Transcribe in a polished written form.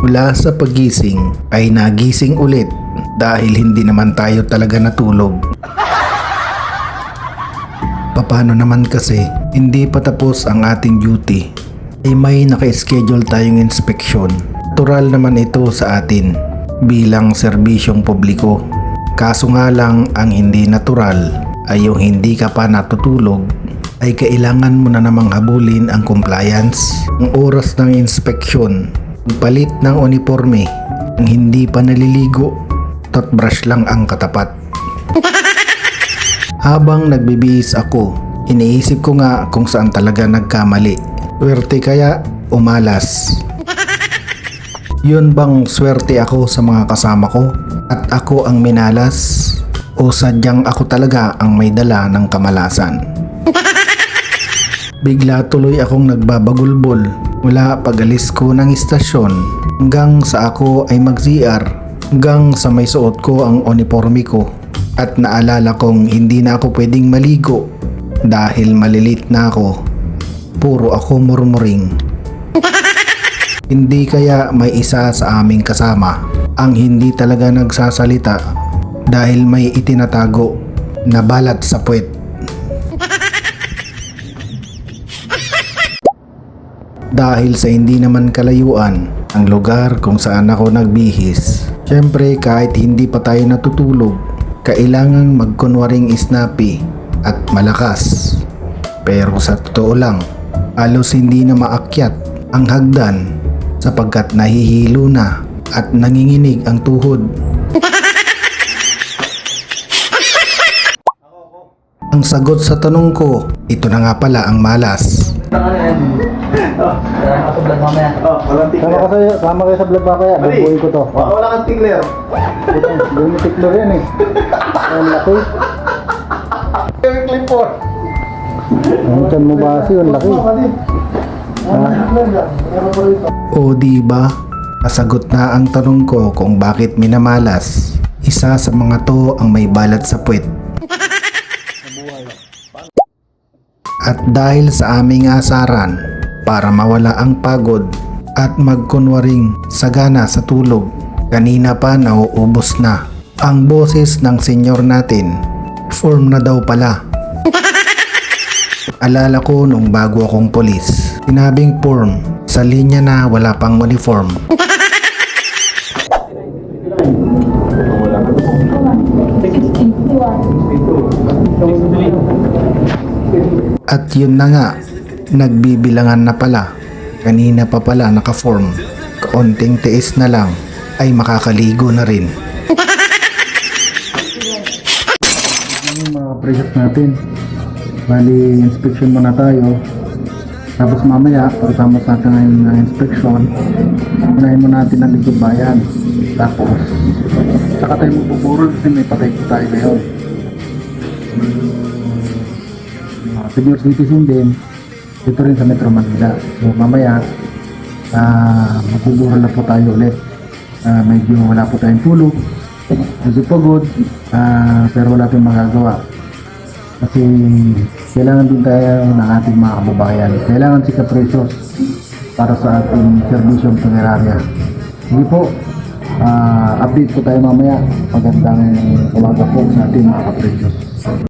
Mula sa pagising ay nagising ulit dahil hindi naman tayo talaga natulog. Paano naman kasi hindi pa tapos ang ating duty ay may naka-schedule tayong inspeksyon. Natural naman ito sa atin bilang serbisyong publiko. Kaso nga lang ang hindi natural ay yung hindi ka pa natutulog ay kailangan mo na namang habulin ang compliance. Ang oras ng inspeksyon, palit ng uniforme, ang hindi pa naliligo, toothbrush lang ang katapat. Habang nagbibihis ako, iniisip ko nga kung saan talaga nagkamali. Swerte kaya o malas? Yun bang swerte ako sa mga kasama ko at ako ang minalas? O sadyang ako talaga ang may dala ng kamalasan? Bigla tuloy akong nagbabagulbol mula pag-alis ko ng istasyon hanggang sa ako ay mag-CR, hanggang sa may suot ko ang uniforme ko at naalala kong hindi na ako pwedeng maligo dahil malilit na ako. Puro ako murmuring. Hindi kaya may isa sa aming kasama ang hindi talaga nagsasalita dahil may itinatago na balat sa puwet. Dahil sa hindi naman kalayuan ang lugar kung saan ako nagbihis. Siyempre kahit hindi pa tayo natutulog, kailangang magkunwaring snappy at malakas. Pero sa totoo lang, halos hindi na maakyat ang hagdan sapagkat nahihilo na at nanginginig ang tuhod. Ang sagot sa tanong ko, ito na nga pala ang malas. Sama kayo sa vlog mamaya. Bubuhay ko to. Wala kang tigler. Yung tikler yan eh. Ang laki. Clip 4. Ang chan mo ba kasi yung laki. O diba? Nasagot na ang tanong ko kung bakit minamalas. Isa sa mga to ang may balat sa puwet. At dahil sa aming asaran, para mawala ang pagod at magkunwaring sagana sa tulog, kanina pa nauubos na ang boses ng senyor natin. Form na daw pala. Alala ko nung bago akong polis, sinabing form, sa linya na wala pang uniform. At yun na nga, nagbibilangan na pala. Kanina pa pala naka-form. Kaunting tiis na lang ay makakaligo na rin. Yung mga pressures natin. Bali, inspection muna tayo. Tapos mamaya, pagkatapos natin ngayon na inspection, unahin mo natin ang likod bayan. Tapos, saka tayo magpupuro kasi may patay ko tayo ngayon. Senior citizen din dito rin sa Metro Manila. So mamaya magbubura na po tayo ulit. Medyo wala po tayong tulog, medyo pagod, pero wala tayong magagawa kasi kailangan din tayo ng ating mga kababayan. Kailangan si Kaprecious para sa ating serbisyong punerarya. Sige po, update po tayo mamaya. Magandang umaga po sa ating mga Kaprecious.